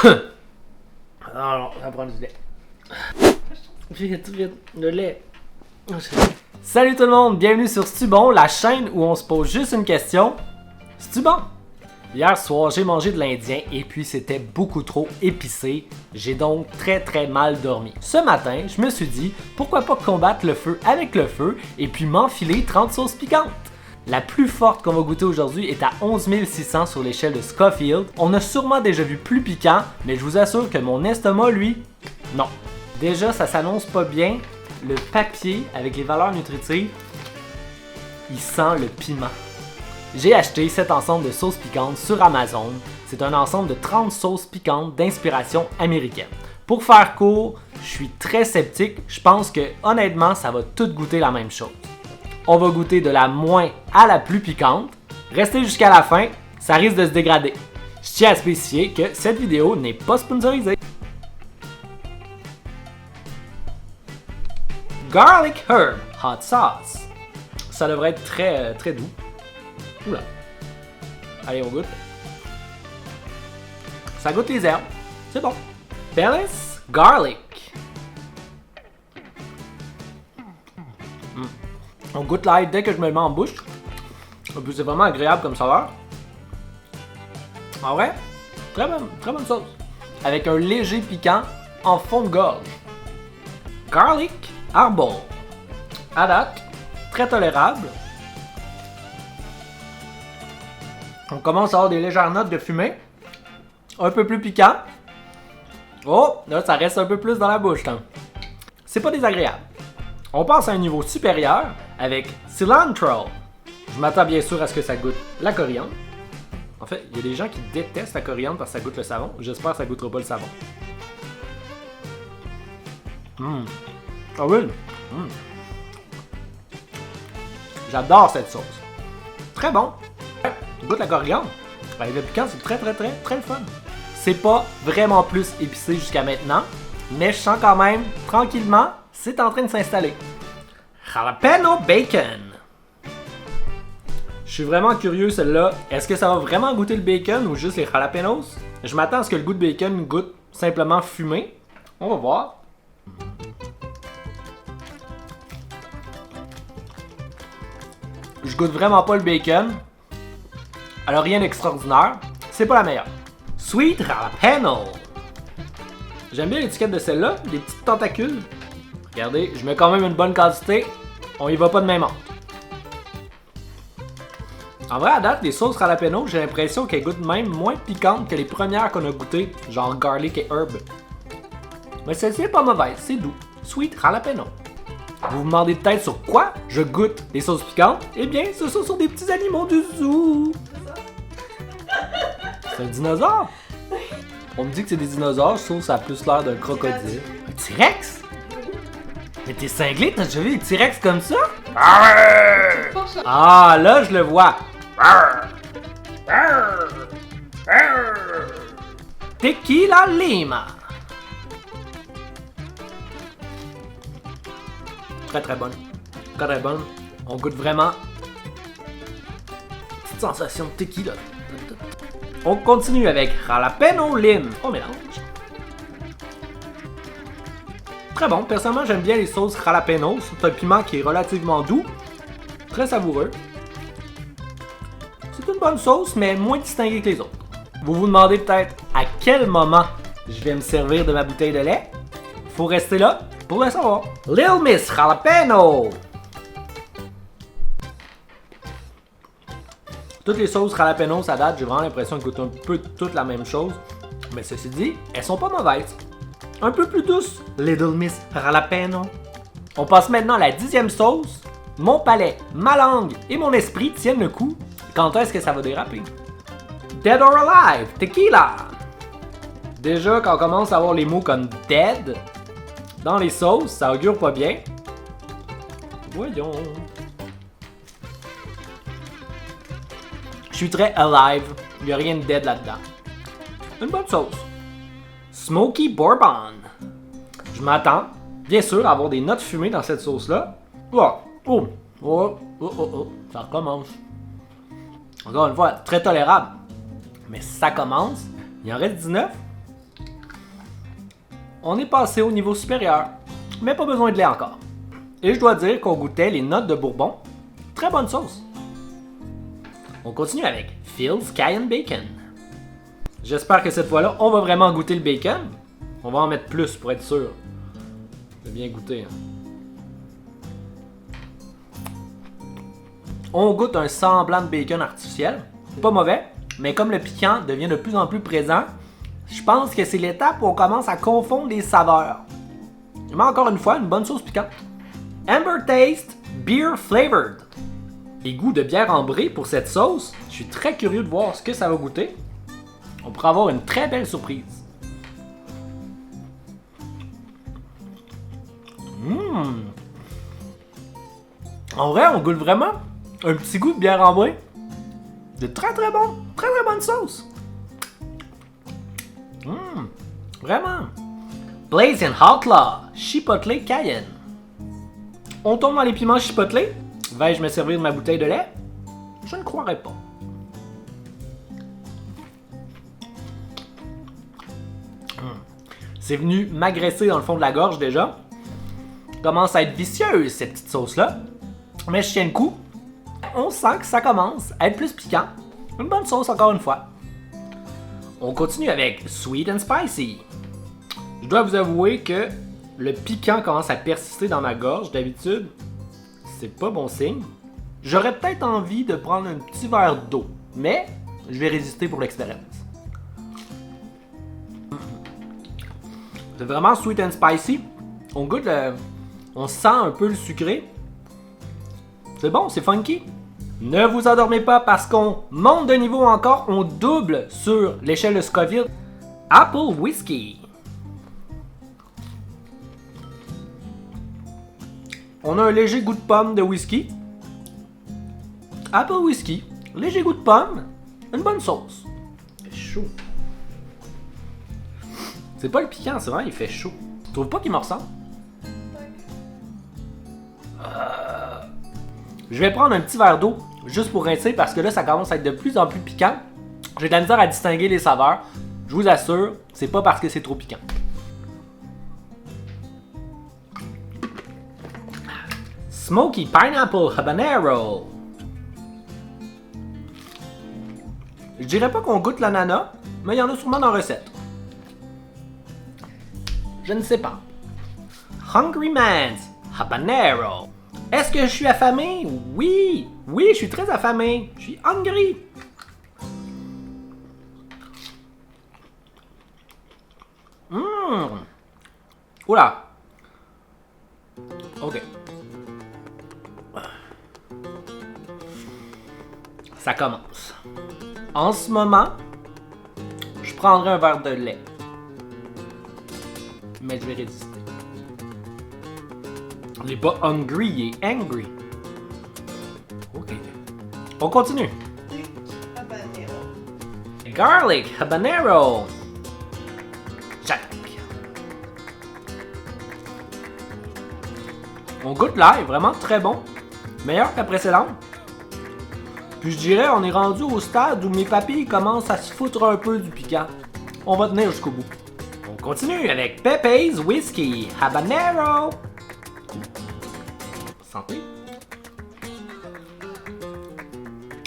Alors, on va prendre du lait. Vite, le lait. Salut tout le monde, bienvenue sur C'est-tu bon, la chaîne où on se pose juste une question. C'est-tu bon? Hier soir, j'ai mangé de l'indien et puis c'était beaucoup trop épicé. J'ai donc très mal dormi. Ce matin, je me suis dit, pourquoi pas combattre le feu avec le feu et puis m'enfiler 30 sauces piquantes. La plus forte qu'on va goûter aujourd'hui est à 11 600 sur l'échelle de Scofield. On a sûrement déjà vu plus piquant, mais je vous assure que mon estomac, lui, non. Déjà, ça s'annonce pas bien. Le papier avec les valeurs nutritives, il sent le piment. J'ai acheté cet ensemble de sauces piquantes sur Amazon. C'est un ensemble de 30 sauces piquantes d'inspiration américaine. Pour faire court, je suis très sceptique. Je pense que honnêtement, ça va tout goûter la même chose. On va goûter de la moins à la plus piquante. Restez jusqu'à la fin, ça risque de se dégrader. Je tiens à spécifier que cette vidéo n'est pas sponsorisée. Garlic Herb Hot Sauce. Ça devrait être très doux. Oula. Allez, on goûte. Ça goûte les herbes. C'est bon. Bellis Garlic. On goûte l'ail dès que je me le mets en bouche. Et puis c'est vraiment agréable comme saveur. En vrai, très bonne sauce. Avec un léger piquant en fond de gorge. Garlic Arbol. À date, très tolérable. On commence à avoir des légères notes de fumée. Un peu plus piquant. Oh, là ça reste un peu plus dans la bouche. Hein. C'est pas désagréable. On passe à un niveau supérieur avec Cilantro. Je m'attends bien sûr à ce que ça goûte la coriandre. En fait, il y a des gens qui détestent la coriandre parce que ça goûte le savon. J'espère que ça goûtera pas le savon. Ah oui. J'adore cette sauce. Très bon. Goûte la coriandre. Avec le piquant, c'est très le fun. C'est pas vraiment plus épicé jusqu'à maintenant, mais je sens quand même, tranquillement, c'est en train de s'installer. Jalapeno Bacon. Je suis vraiment curieux celle-là. Est-ce que ça va vraiment goûter le bacon ou juste les jalapenos? Je m'attends à ce que le goût de bacon goûte simplement fumé. On va voir. Je goûte vraiment pas le bacon. Alors rien d'extraordinaire. C'est pas la meilleure. Sweet Jalapeno. J'aime bien l'étiquette de celle-là, des petites tentacules. Regardez, je mets quand même une bonne quantité. On y va pas de même ordre. En vrai, à date, les sauces jalapeno, j'ai l'impression qu'elles goûtent même moins piquantes que les premières qu'on a goûtées, genre garlic et herb. Mais celle-ci est pas mauvaise, c'est doux. Sweet Jalapeno. Vous vous demandez peut-être sur quoi je goûte les sauces piquantes? Eh bien, ce sont des petits animaux du zoo. C'est un dinosaure? On me dit que c'est des dinosaures, sauf que ça a plus l'air d'un crocodile. Un T-Rex? Mais t'es cinglé, t'as déjà vu des T-Rex comme ça? Ah, là, je le vois. Tequila Lima. Très bonne. Très bonne. On goûte vraiment. Petite sensation de tequila. On continue avec Jalapeno Lime. On mélange. Très bon. Personnellement, j'aime bien les sauces jalapeno. C'est un piment qui est relativement doux. Très savoureux. C'est une bonne sauce, mais moins distinguée que les autres. Vous vous demandez peut-être à quel moment je vais me servir de ma bouteille de lait. Faut rester là pour le savoir. Little Miss Jalapeno. Toutes les sauces jalapeno, ça date, j'ai vraiment l'impression qu'elles goûtent un peu toute la même chose. Mais ceci dit, elles sont pas mauvaises. Un peu plus douces, Little Miss Jalapeno. On passe maintenant à la 10e sauce. Mon palais, ma langue et mon esprit tiennent le coup. Quand est-ce que ça va déraper? Dead or Alive, Tequila. Déjà, quand on commence à avoir les mots comme dead dans les sauces, ça augure pas bien. Voyons. Je suis très alive, il n'y a rien de dead là-dedans. Une bonne sauce. Smoky Bourbon. Je m'attends, bien sûr, à avoir des notes fumées dans cette sauce-là. Ça recommence. Encore une fois, très tolérable. Mais ça commence. Il en reste 19. on est passé au niveau supérieur, mais pas besoin de lait encore. Et je dois dire qu'on goûtait les notes de bourbon. Très bonne sauce. On continue avec Phil's Cayenne Bacon. J'espère que cette fois-là, on va vraiment goûter le bacon. On va en mettre plus pour être sûr de bien goûter. On goûte un semblant de bacon artificiel. Pas mauvais, mais comme le piquant devient de plus en plus présent, je pense que c'est l'étape où on commence à confondre les saveurs. Mais encore une fois, une bonne sauce piquante. Amber Taste Beer Flavored. Les goûts de bière ambrée pour cette sauce, je suis très curieux de voir ce que ça va goûter. On pourrait avoir une très belle surprise. En vrai, on goûte vraiment un petit goût de bière ambrée. De très très bon, très très bonne sauce. Vraiment. Blazing Outlaw Chipotle Cayenne. On tombe dans les piments chipotle. Vais-je me servir de ma bouteille de lait? Je ne croirais pas. C'est venu m'agresser dans le fond de la gorge déjà. Commence à être vicieuse cette petite sauce-là. Mais je tiens le coup. On sent que ça commence à être plus piquant. Une bonne sauce encore une fois. On continue avec Sweet and Spicy. Je dois vous avouer que le piquant commence à persister dans ma gorge. D'habitude, c'est pas bon signe. J'aurais peut-être envie de prendre un petit verre d'eau, mais je vais résister pour l'expérience. C'est vraiment sweet and spicy. On goûte on sent un peu le sucré. C'est bon, c'est funky. Ne vous endormez pas parce qu'on monte de niveau encore. On double sur l'échelle de Scoville. Apple Whiskey. On a un léger goût de pomme de whisky. Apple Whiskey. Léger goût de pomme. Une bonne sauce. Il fait chaud. C'est pas le piquant, c'est vrai, il fait chaud. Tu trouves pas qu'il me ressemble? Je vais prendre un petit verre d'eau, juste pour rincer, parce que là, ça commence à être de plus en plus piquant. J'ai de la misère à distinguer les saveurs. Je vous assure, c'est pas parce que c'est trop piquant. Smoky Pineapple Habanero. Je dirais pas qu'on goûte l'ananas, mais il y en a sûrement dans la recette. Je ne sais pas. Hungry Man's Habanero. Est-ce que je suis affamé? Oui! Oui, je suis très affamé. Je suis hungry. Oula. Ok. Ça commence. En ce moment, je prendrai un verre de lait. Mais je vais résister. Il n'est pas hungry, il est angry. Ok. On continue. Garlic habanero. Jack. On goûte là, est vraiment très bon. Meilleur que la précédente. Puis je dirais, on est rendu au stade où mes papilles commencent à se foutre un peu du piquant. On va tenir jusqu'au bout. On continue avec Pepe's Whiskey Habanero. Santé.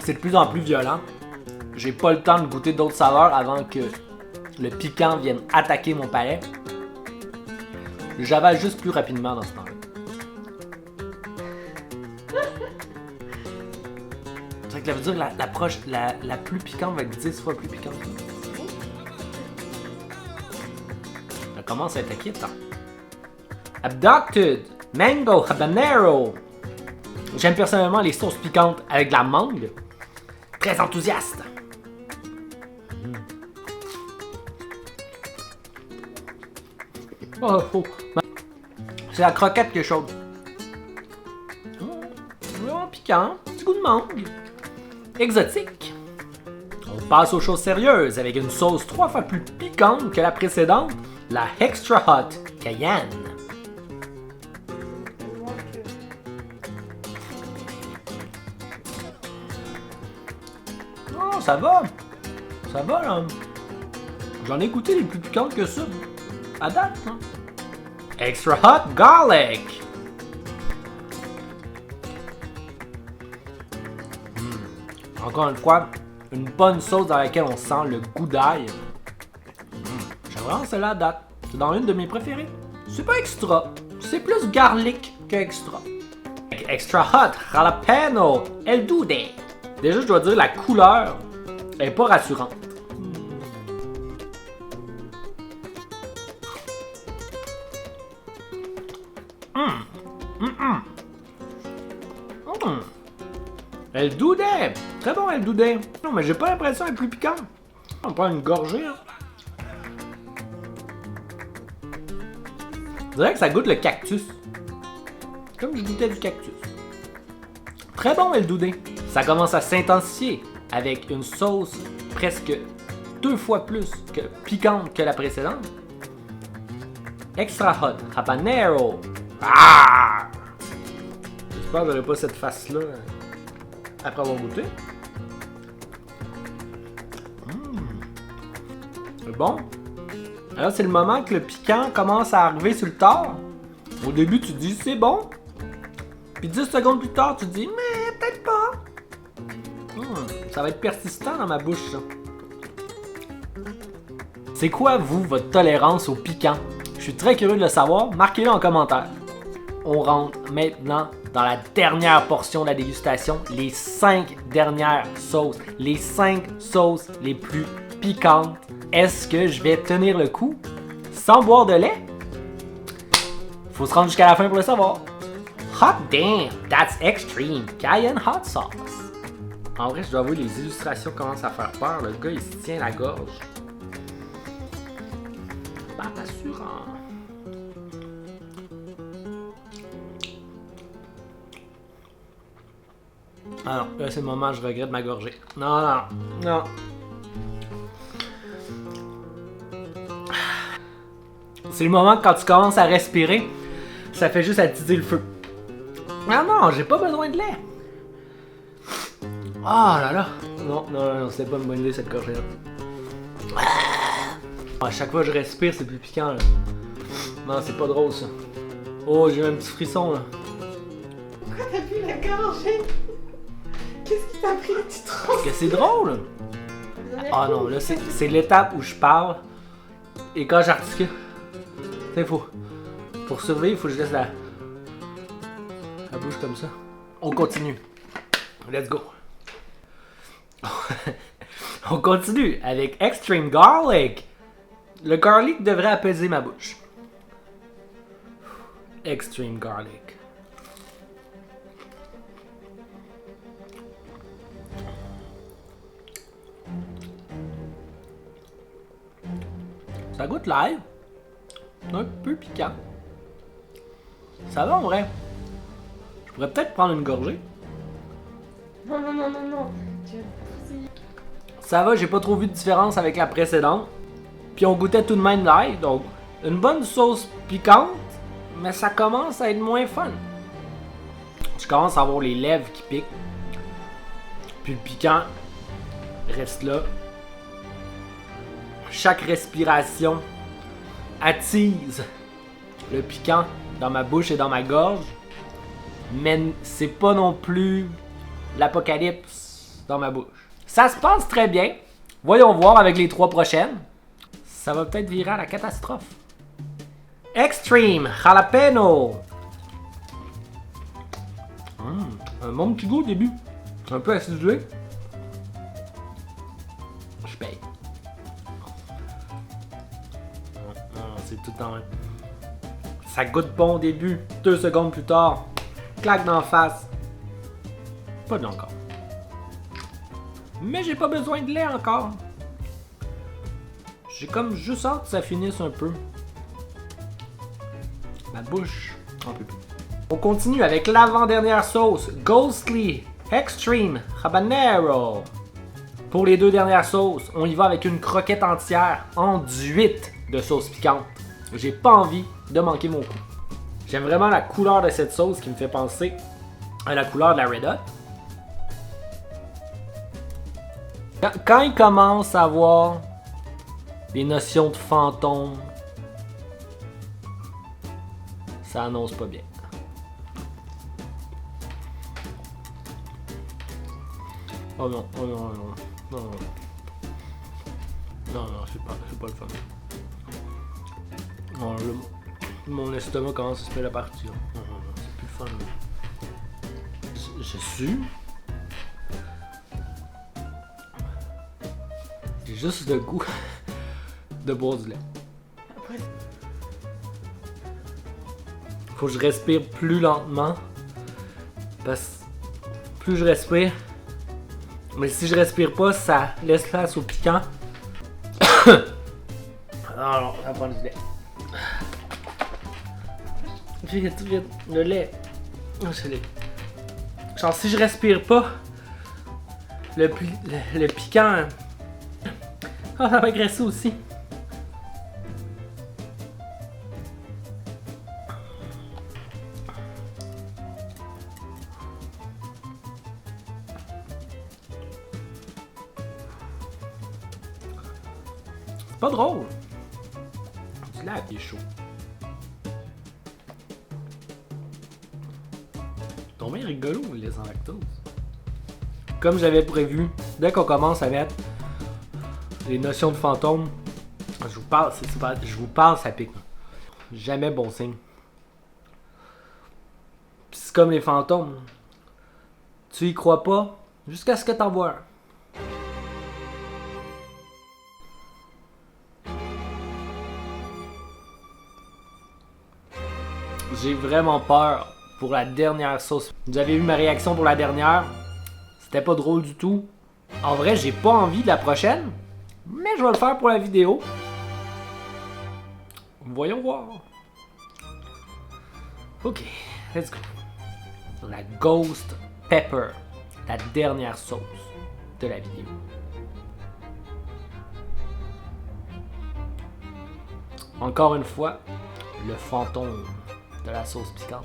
C'est de plus en plus violent. J'ai pas le temps de goûter d'autres saveurs avant que le piquant vienne attaquer mon palais. J'avale juste plus rapidement dans ce temps-là. Ça veut dire que la plus piquante va être 10 fois plus piquante. Ça commence à être inquiétant. Abducted Mango Habanero. J'aime personnellement les sauces piquantes avec de la mangue. Très enthousiaste. Oh. C'est la croquette qui est chaude. Vraiment piquant. Petit goût de mangue. Exotique. On passe aux choses sérieuses avec une sauce 3 fois plus piquante que la précédente, la Extra Hot Cayenne. Oh, ça va. Ça va là. J'en ai goûté les plus piquantes que ça. À date, hein? Extra hot garlic! Encore une fois, une bonne sauce dans laquelle on sent le goût d'ail. J'aime vraiment celle-là à date. C'est dans une de mes préférées. C'est pas extra, c'est plus garlic que extra. Extra hot jalapeno el dude. Déjà, je dois dire, la couleur est pas rassurante. El dude! Très bon, El dude. Non, mais j'ai pas l'impression d'être plus piquant. On prend une gorgée, hein. Je dirais que ça goûte le cactus. Comme je goûtais du cactus. Très bon, El dude. Ça commence à s'intensifier avec une sauce presque 2 fois plus que piquante que la précédente. Extra hot habanero. Ah! J'espère que j'aurai pas cette face-là après avoir goûté. C'est bon. Alors c'est le moment que le piquant commence à arriver sur le tard. Au début tu te dis c'est bon. Puis 10 secondes plus tard tu te dis mais peut-être pas. Ça va être persistant dans ma bouche ça. C'est quoi vous votre tolérance au piquant? Je suis très curieux de le savoir, marquez-le en commentaire. On rentre maintenant dans la dernière portion de la dégustation, les 5 dernières sauces, les 5 sauces les plus piquantes. Est-ce que je vais tenir le coup sans boire de lait? Faut se rendre jusqu'à la fin pour le savoir. Hot damn, that's extreme, cayenne hot sauce. En vrai, je dois avouer, les illustrations commencent à faire peur. Le gars, il se tient la gorge. Pas rassurant. Ah non, là c'est le moment où je regrette ma gorgée. Non, non, non. C'est le moment quand tu commences à respirer, ça fait juste attiser le feu. Ah non, j'ai pas besoin de lait. Ah là là. Non, non, non, c'était pas une bonne idée cette gorgée-là. À chaque fois que je respire, c'est plus piquant là. Non, c'est pas drôle ça. Oh, j'ai eu un petit frisson là. Pourquoi t'as pris la gorgée? Qu'est-ce qui t'a pris la petite rose? Parce que c'est drôle. Ah non, là c'est l'étape où je parle et quand j'articule. C'est faux. Pour survivre, il faut que je laisse la bouche comme ça. On continue. Let's go. On continue avec Extreme Garlic. Le garlic devrait apaiser ma bouche. Extreme Garlic. Ça goûte l'ail. Un peu piquant. Ça va en vrai. Je pourrais peut-être prendre une gorgée. Non, non, non, non, non. Tu vas pousser. Ça va, j'ai pas trop vu de différence avec la précédente. Puis on goûtait tout de même l'ail, donc une bonne sauce piquante, mais ça commence à être moins fun. Je commence à avoir les lèvres qui piquent. Puis le piquant reste là. Chaque respiration attise le piquant dans ma bouche et dans ma gorge. Mais c'est pas non plus l'apocalypse dans ma bouche. Ça se passe très bien. Voyons voir avec les 3 prochaines. Ça va peut-être virer à la catastrophe. Extreme jalapeno. Un bon petit goût au début. Un peu acidulé. Je paye. C'est tout le temps. Ça goûte bon au début. 2 secondes plus tard, claque d'en face. Pas de lait encore. Mais j'ai pas besoin de lait encore. J'ai comme juste hâte que ça finisse un peu. Ma bouche en peut plus. On continue avec l'avant-dernière sauce, Ghostly Extreme Habanero. Pour les 2 dernières sauces, on y va avec une croquette entière enduite de sauce piquante. J'ai pas envie de manquer mon coup. J'aime vraiment la couleur de cette sauce qui me fait penser à la couleur de la Red Hot. Quand il commence à avoir des notions de fantômes, Ça annonce pas bien. Oh non, oh non, oh non, non, non. Non, non, c'est pas le fun. Non, mon estomac commence à se mettre à partir. Non, non, non, c'est plus le fun. Je suis. J'ai juste le goût de boire du lait. Après, Faut que je respire plus lentement. Parce que plus je respire. Mais si je respire pas, ça laisse place au piquant. Non, non, ça va prendre du lait. Vite, vite, le lait. Oh, c'est le lait. Genre, si je respire pas, le piquant. Ah, ça va agresser aussi. C'est pas drôle. Du lait à pied chaud. Ton bien rigolo, le lait sans lactose. Comme j'avais prévu, dès qu'on commence à mettre les notions de fantôme, je vous parle, ça pique. Jamais bon signe. Pis c'est comme les fantômes. Tu y crois pas jusqu'à ce que t'en vois un. J'ai vraiment peur pour la dernière sauce. Vous avez vu ma réaction pour la dernière? C'était pas drôle du tout. En vrai, j'ai pas envie de la prochaine, mais je vais le faire pour la vidéo. Voyons voir. Ok, let's go. La Ghost Pepper, la dernière sauce de la vidéo. Encore une fois, le fantôme de la sauce piquante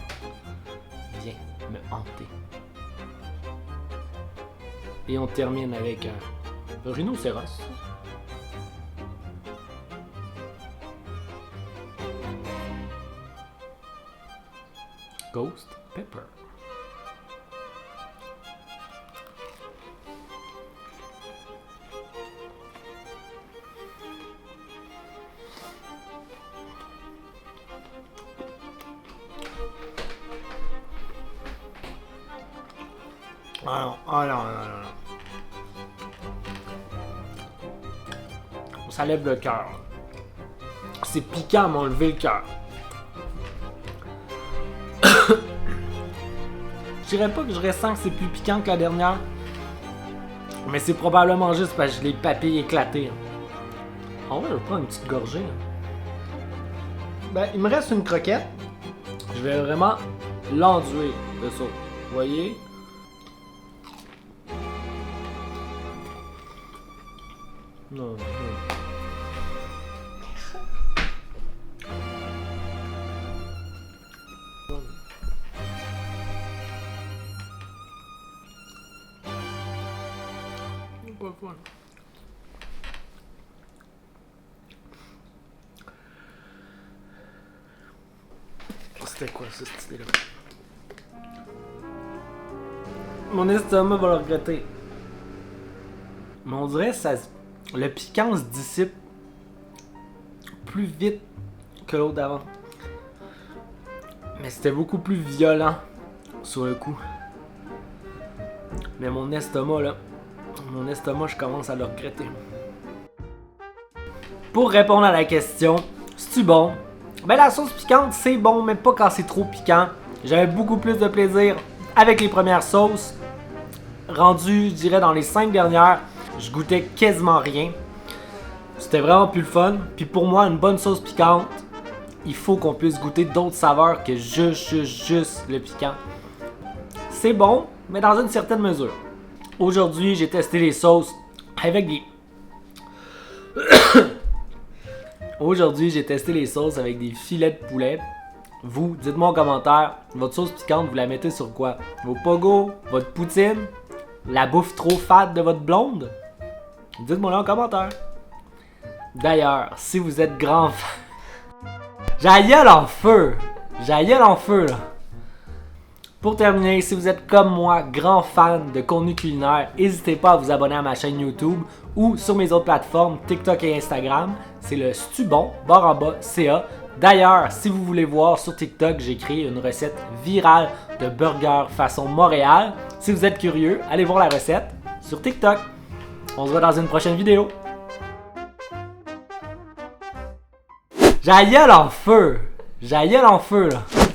vient me hanter. Et on termine avec un rhinocéros. Ghost Pepper. Ah non, ah non, non, non, non. Ça lève le cœur. C'est piquant à m'enlever le cœur. Je dirais pas que je ressens que c'est plus piquant que la dernière. Mais c'est probablement juste parce que je l'ai papillé éclaté. En vrai, je vais prendre une petite gorgée. Ben, il me reste une croquette. Je vais vraiment l'enduire de sauce. Vous voyez? Non, non. Pas le fun. C'était quoi ça, cette idée-là? Mon estomac va le regretter. Mais on dirait que le piquant se dissipe plus vite que l'autre d'avant. Mais c'était beaucoup plus violent sur le coup. Mais mon estomac, je commence à le regretter. Pour répondre à la question, c'est-tu bon? Ben la sauce piquante, c'est bon, mais pas quand c'est trop piquant. J'avais beaucoup plus de plaisir avec les premières sauces. Rendu, je dirais, dans les 5 dernières, je goûtais quasiment rien. C'était vraiment plus le fun. Puis pour moi, une bonne sauce piquante, il faut qu'on puisse goûter d'autres saveurs que juste le piquant. C'est bon, mais dans une certaine mesure. Aujourd'hui, j'ai testé les sauces avec des... Aujourd'hui, j'ai testé les sauces avec des filets de poulet. Vous, dites-moi en commentaire, votre sauce piquante, vous la mettez sur quoi? Vos pogos? Votre poutine? La bouffe trop fade de votre blonde? Dites-moi là en commentaire. D'ailleurs, si vous êtes grand fan... J'ai la gueule en feu! J'ai la gueule en feu, là. Pour terminer, si vous êtes comme moi, grand fan de contenu culinaire, n'hésitez pas à vous abonner à ma chaîne YouTube ou sur mes autres plateformes, TikTok et Instagram. C'est le Stubon, barre en bas, CA. D'ailleurs, si vous voulez voir sur TikTok, j'ai créé une recette virale de burger façon Montréal. Si vous êtes curieux, allez voir la recette sur TikTok. On se voit dans une prochaine vidéo. J'ai la gueule en feu! J'ai la gueule en feu, là!